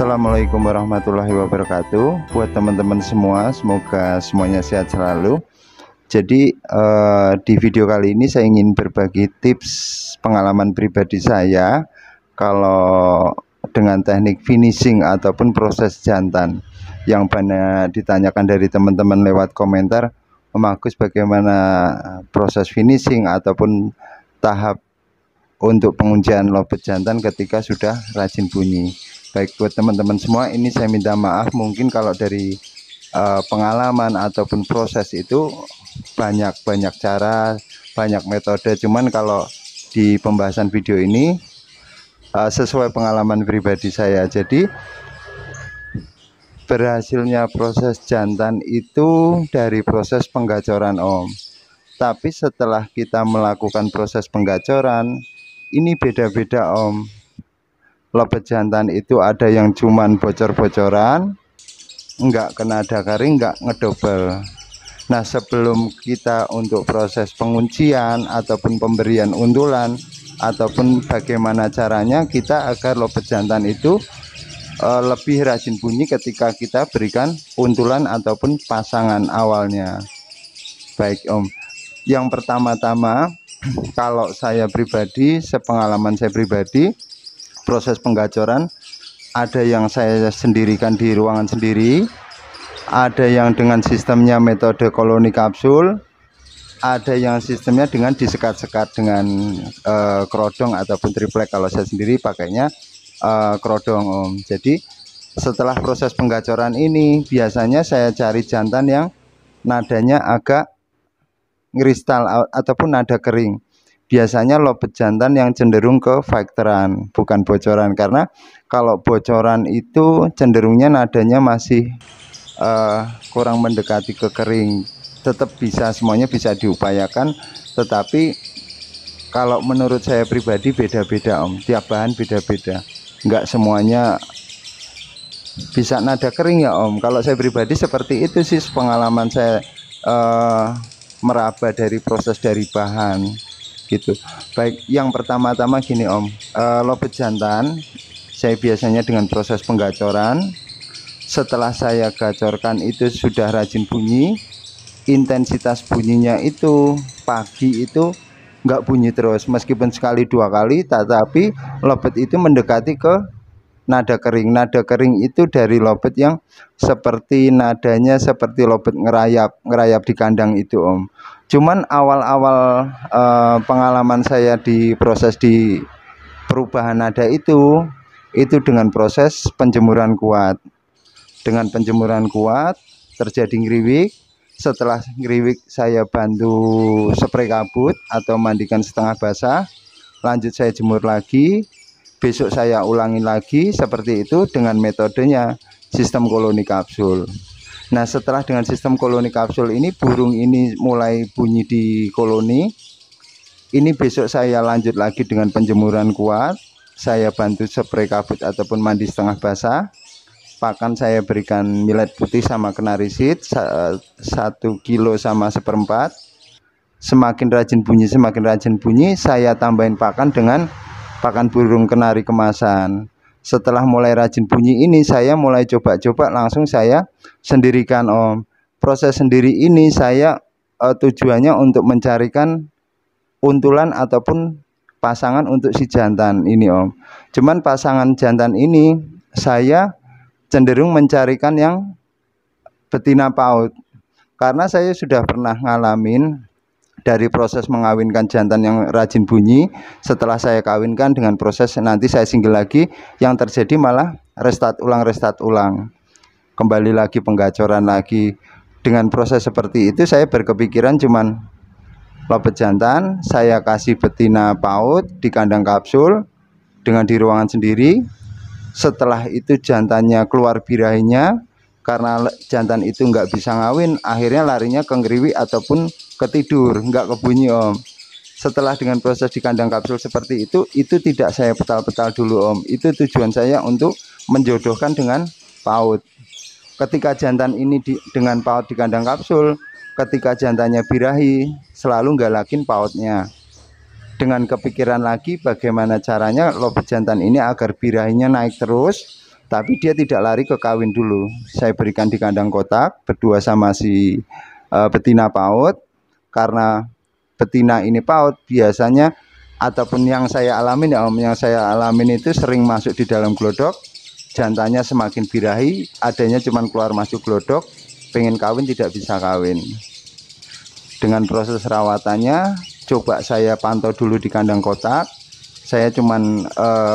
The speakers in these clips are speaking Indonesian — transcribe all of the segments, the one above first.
Assalamualaikum warahmatullahi wabarakatuh. Buat teman-teman semua, semoga semuanya sehat selalu. Jadi di video kali ini saya ingin berbagi tips pengalaman pribadi saya kalau dengan teknik finishing ataupun proses jantan yang banyak ditanyakan dari teman-teman lewat komentar. Om Agus, bagaimana proses finishing ataupun tahap untuk penguncian lobet jantan ketika sudah rajin bunyi. Baik, buat teman-teman semua, ini saya minta maaf mungkin kalau dari pengalaman ataupun proses itu banyak cara, banyak metode. Cuman kalau di pembahasan video ini sesuai pengalaman pribadi saya. Jadi berhasilnya proses jantan itu dari proses penggacoran, Om. Tapi setelah kita melakukan proses penggacoran, ini beda-beda, Om. Lobet jantan itu ada yang cuman bocor-bocoran, enggak kena dakaring, enggak ngedobel. Nah, sebelum kita untuk proses penguncian ataupun pemberian untulan ataupun bagaimana caranya kita agar lobet jantan itu lebih rajin bunyi ketika kita berikan untulan ataupun pasangan awalnya. Baik, Om. Yang pertama-tama, kalau saya pribadi, sepengalaman saya pribadi, proses penggacoran ada yang saya sendirikan di ruangan sendiri, ada yang dengan sistemnya metode koloni kapsul, ada yang sistemnya dengan disekat-sekat dengan kerodong ataupun triplek. Kalau saya sendiri pakainya kerodong, Om. Jadi setelah proses penggacoran ini biasanya saya cari jantan yang nadanya agak ngristal ataupun nada kering. Biasanya lobet jantan yang cenderung ke faktoran, bukan bocoran, karena kalau bocoran itu cenderungnya nadanya masih kurang mendekati ke kering. Tetap bisa, semuanya bisa diupayakan, tetapi kalau menurut saya pribadi beda-beda, Om. Tiap bahan beda-beda, nggak semuanya bisa nada kering ya, Om. Kalau saya pribadi seperti itu sih pengalaman saya meraba dari proses dari bahan gitu. Baik, yang pertama-tama gini, Om, lobet jantan saya biasanya dengan proses penggacoran. Setelah saya gacorkan itu sudah rajin bunyi, intensitas bunyinya itu pagi itu nggak bunyi terus, meskipun sekali dua kali, tetapi lobet itu mendekati ke nada kering. Nada kering itu dari lobet yang seperti nadanya seperti lobet ngerayap di kandang itu, Om. Cuman awal-awal pengalaman saya di proses di perubahan nada itu dengan proses penjemuran kuat. Dengan penjemuran kuat terjadi ngeriwik. Setelah ngeriwik saya bantu spray kabut atau mandikan setengah basah. Lanjut saya jemur lagi. Besok saya ulangi lagi seperti itu dengan metodenya sistem koloni kapsul. Nah, setelah dengan sistem koloni kapsul ini, burung ini mulai bunyi di koloni. Ini besok saya lanjut lagi dengan penjemuran kuat. Saya bantu spray kabut ataupun mandi setengah basah. Pakan saya berikan millet putih sama kenarisit 1 kilo sama 1/4. Semakin rajin bunyi, saya tambahin pakan dengan pakan burung kenari kemasan. Setelah mulai rajin bunyi ini, saya mulai coba-coba langsung saya sendirikan, Om. Proses sendiri ini saya tujuannya untuk mencarikan untulan ataupun pasangan untuk si jantan ini, Om. Cuman pasangan jantan ini saya cenderung mencarikan yang betina paut, karena saya sudah pernah ngalamin dari proses mengawinkan jantan yang rajin bunyi. Setelah saya kawinkan dengan proses nanti saya single lagi, yang terjadi malah restart ulang, kembali lagi penggacoran lagi. Dengan proses seperti itu saya berkepikiran cuman lobet jantan saya kasih betina paut di kandang kapsul dengan di ruangan sendiri. Setelah itu jantannya keluar birahinya, karena jantan itu nggak bisa ngawin, akhirnya larinya ke ngeriwi ataupun ketidur, nggak kebunyi, Om. Setelah dengan proses di kandang kapsul seperti itu tidak saya petal-petal dulu, Om. Itu tujuan saya untuk menjodohkan dengan paut. Ketika jantan ini dengan paut di kandang kapsul, ketika jantannya birahi selalu galakin pautnya. Dengan kepikiran lagi bagaimana caranya lobet jantan ini agar birahinya naik terus, tapi dia tidak lari ke kawin dulu. Saya berikan di kandang kotak berdua sama si betina PAUD. Karena betina ini PAUD biasanya, ataupun yang saya alamin ya Om, yang saya alamin itu sering masuk di dalam glodok, jantannya semakin birahi, adanya cuman keluar masuk glodok, pengen kawin tidak bisa kawin. Dengan proses rawatannya coba saya pantau dulu di kandang kotak. Saya cuman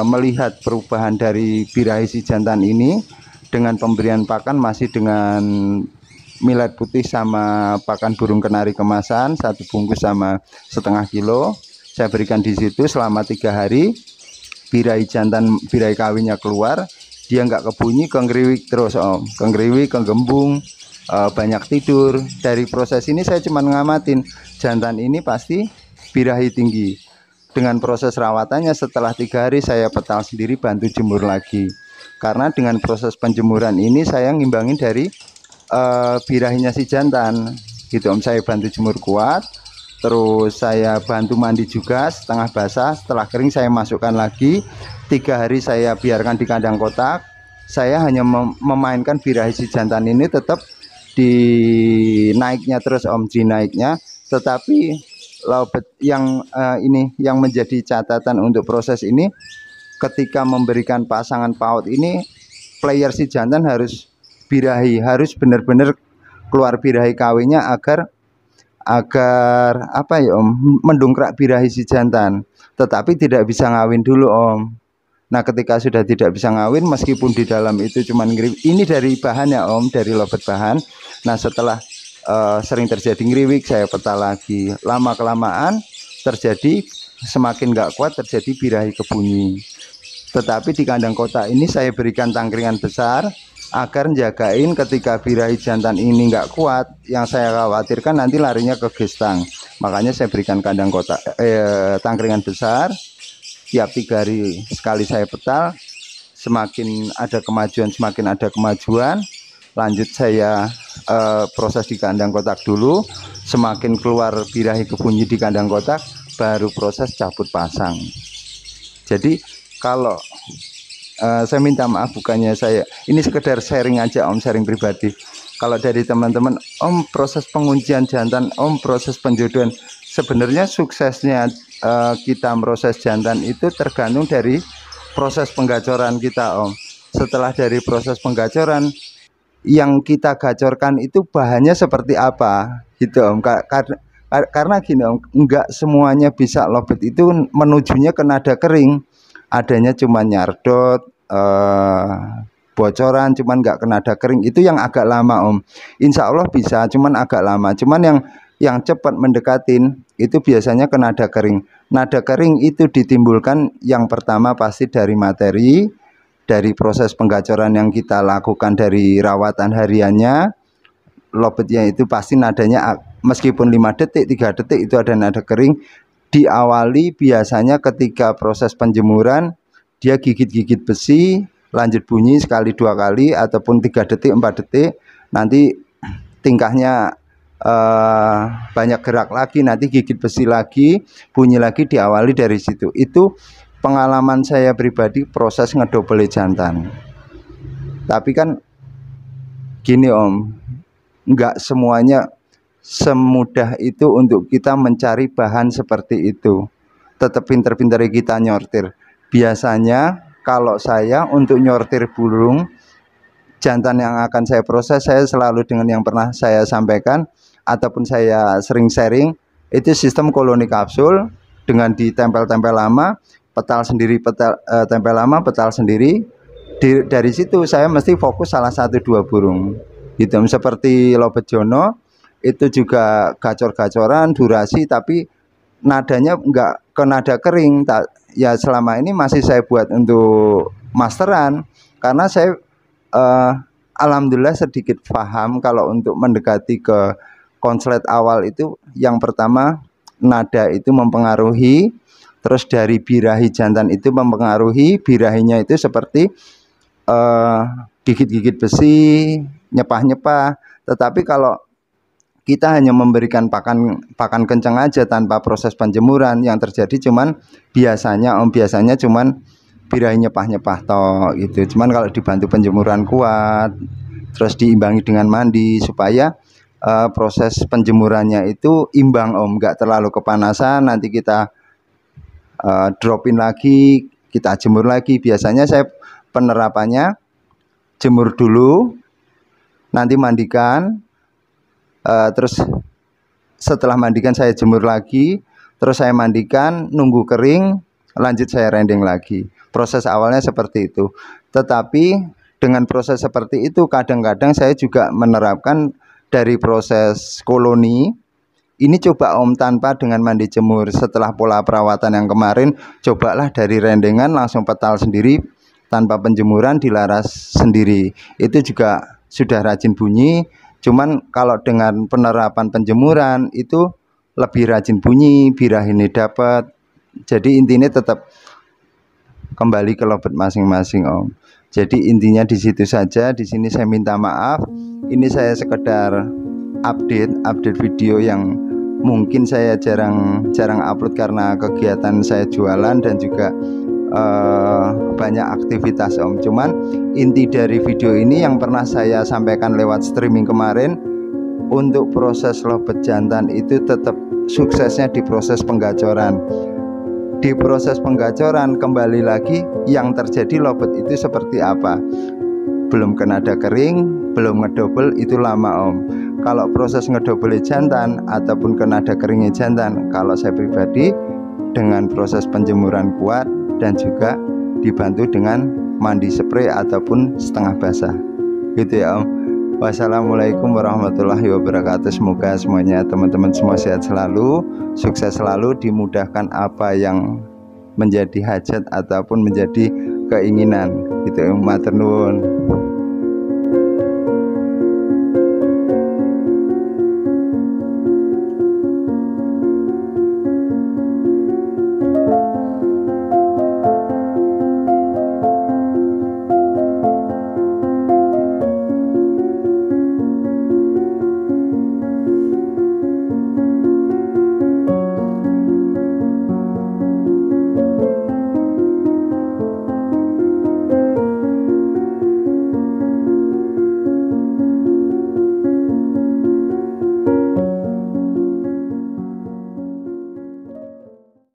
melihat perubahan dari birahi si jantan ini dengan pemberian pakan masih dengan millet putih sama pakan burung kenari kemasan 1 bungkus sama setengah kilo. Saya berikan di situ selama 3 hari. Birahi jantan, birahi kawinnya keluar, dia nggak kebunyi, kengeriwik terus Om, kengeriwik, kenggembung, banyak tidur. Dari proses ini saya cuma ngamatin jantan ini pasti birahi tinggi. Dengan proses rawatannya setelah 3 hari saya petal sendiri, bantu jemur lagi. Karena dengan proses penjemuran ini saya ngimbangin dari birahinya si jantan gitu Om. Saya bantu jemur kuat, terus saya bantu mandi juga setengah basah. Setelah kering saya masukkan lagi. 3 hari saya biarkan di kandang kotak. Saya hanya memainkan birahi si jantan ini tetap dinaiknya terus Om, dinaiknya. Tetapi yang ini yang menjadi catatan untuk proses ini, ketika memberikan pasangan PAUD ini, player si jantan harus birahi, harus benar-benar keluar birahi kawinnya agar apa ya Om, mendongkrak birahi si jantan. Tetapi tidak bisa ngawin dulu Om. Nah ketika sudah tidak bisa ngawin, meskipun di dalam itu cuman ngiriwik, ini dari bahan ya Om, dari lobet bahan. Nah setelah sering terjadi ngeriwik, saya petal lagi. Lama kelamaan terjadi, semakin nggak kuat terjadi birahi kebunyi. Tetapi di kandang kotak ini saya berikan tangkringan besar agar jagain ketika birahi jantan ini nggak kuat. Yang saya khawatirkan nanti larinya ke gestang. Makanya saya berikan kandang kotak tangkringan besar. Tiap 3 hari sekali saya petal. Semakin ada kemajuan, semakin ada kemajuan. Lanjut saya proses di kandang kotak dulu. Semakin keluar birahi kebunyi di kandang kotak, baru proses cabut pasang. Jadi kalau saya minta maaf, bukannya saya ini sekedar sharing aja Om, sharing pribadi. Kalau dari teman-teman Om, proses penguncian jantan Om, proses penjodohan, sebenarnya suksesnya kita proses jantan itu tergantung dari proses penggacoran kita Om. Setelah dari proses penggacoran, yang kita gacorkan itu bahannya seperti apa gitu Om. Karena gini Om, enggak semuanya bisa lobet itu menujunya ke nada kering. Adanya cuma nyardot, bocoran, cuman nggak ke nada kering. Itu yang agak lama Om. Insya Allah bisa, cuman agak lama. Cuman yang cepat mendekatin itu biasanya ke nada kering. Nada kering itu ditimbulkan yang pertama pasti dari materi, dari proses penggacoran yang kita lakukan, dari rawatan hariannya. Lobetnya itu pasti nadanya meskipun 5 detik, 3 detik itu ada nada kering. Diawali biasanya ketika proses penjemuran, dia gigit-gigit besi, lanjut bunyi sekali 2 kali, ataupun 3 detik, 4 detik. Nanti tingkahnya banyak gerak lagi, nanti gigit besi lagi, bunyi lagi, diawali dari situ. Itu pengalaman saya pribadi proses ngedobeli jantan. Tapi kan gini Om, nggak semuanya semudah itu untuk kita mencari bahan seperti itu. Tetap pinter-pinter kita nyortir. Biasanya kalau saya untuk nyortir burung jantan yang akan saya proses, saya selalu dengan yang pernah saya sampaikan ataupun saya sering sharing, itu sistem koloni kapsul dengan ditempel-tempel lama, petal sendiri, tempel lama, petal sendiri. Dari situ saya mesti fokus salah 1-2 burung gitu. Seperti lobet jono itu juga gacor-gacoran durasi, tapi nadanya enggak ke nada kering. Ya selama ini masih saya buat untuk masteran, karena saya alhamdulillah sedikit paham kalau untuk mendekati ke konslet awal itu. Yang pertama nada itu mempengaruhi, terus dari birahi jantan itu mempengaruhi. Birahinya itu seperti gigit-gigit besi, nyepah-nyepah. Tetapi kalau kita hanya memberikan pakan kencang aja tanpa proses penjemuran, yang terjadi cuman biasanya cuman birahi nyepah-nyepah toh gitu. Cuman kalau dibantu penjemuran kuat, terus diimbangi dengan mandi supaya proses penjemurannya itu imbang Om, nggak terlalu kepanasan. Nanti kita dropin lagi, kita jemur lagi. Biasanya saya penerapannya jemur dulu, nanti mandikan, terus setelah mandikan saya jemur lagi, terus saya mandikan, nunggu kering, lanjut saya rendeng lagi. Proses awalnya seperti itu. Tetapi dengan proses seperti itu kadang-kadang saya juga menerapkan dari proses koloni. Ini coba Om tanpa dengan mandi jemur. Setelah pola perawatan yang kemarin, cobalah dari rendengan langsung petal sendiri tanpa penjemuran, dilaras sendiri. Itu juga sudah rajin bunyi. Cuman kalau dengan penerapan penjemuran itu lebih rajin bunyi, birahi ini dapat. Jadi intinya tetap kembali ke lobet masing-masing Om. Jadi intinya di situ saja. Di sini saya minta maaf. Ini saya sekedar update video yang mungkin saya jarang upload karena kegiatan saya jualan dan juga banyak aktivitas Om. Cuman inti dari video ini yang pernah saya sampaikan lewat streaming kemarin, untuk proses lobet jantan itu tetap suksesnya di proses penggacoran. Di proses penggacoran kembali lagi yang terjadi lobet itu seperti apa. Belum kenada kering, belum ngedobel, itu lama Om. Kalau proses ngedobel jantan ataupun kenada keringnya jantan, kalau saya pribadi dengan proses penjemuran kuat dan juga dibantu dengan mandi spray ataupun setengah basah gitu ya Om. Wassalamualaikum warahmatullahi wabarakatuh. Semoga semuanya teman-teman semua sehat selalu, sukses selalu, dimudahkan apa yang menjadi hajat ataupun menjadi keinginan gitu. Matur nuwun.